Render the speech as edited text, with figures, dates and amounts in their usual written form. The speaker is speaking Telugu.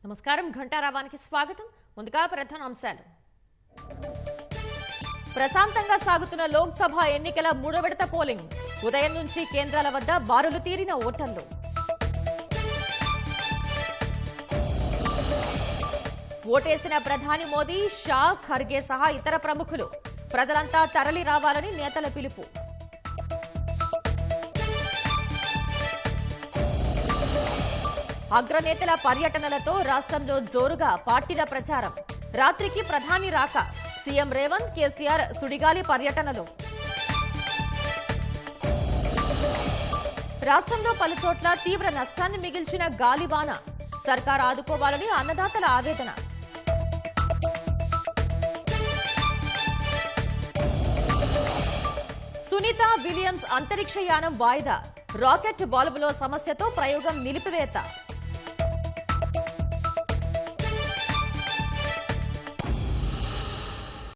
నమస్కారం ఘంటారావానికి స్వాగతం. ముందుగా ప్రధాన అంశాలు. ప్రశాంతంగా సాగుతున్న లోక్సభ ఎన్నికల మూడో విడత పోలింగ్. ఉదయం నుంచి కేంద్రాల వద్ద బారులు తీరిన ఓటర్లు. ఓటేసిన ప్రధాని మోదీ, షా, ఖర్గే సహా ఇతర ప్రముఖులు. ప్రజలంతా తరలి రావాలని నేతల పిలుపు. అగ్రనేతల పర్యటనలతో రాష్ట్రంలో జోరుగా పార్టీల ప్రచారం. రాత్రికి ప్రధాని రాక. సీఎం రేవంత్, కేసీఆర్ సుడిగాలి పర్యటనలు. రాష్ట్రంలో పలుచోట్ల తీవ్ర నష్టాన్ని మిగిల్చిన గాలివాన. సర్కార్ ఆదుకోవాలని అన్నదాతల ఆవేదన. సునీత విలియమ్స్ అంతరిక్ష యానం వాయిదా. రాకెట్ బాల్బులో సమస్యతో ప్రయోగం నిలిపివేత.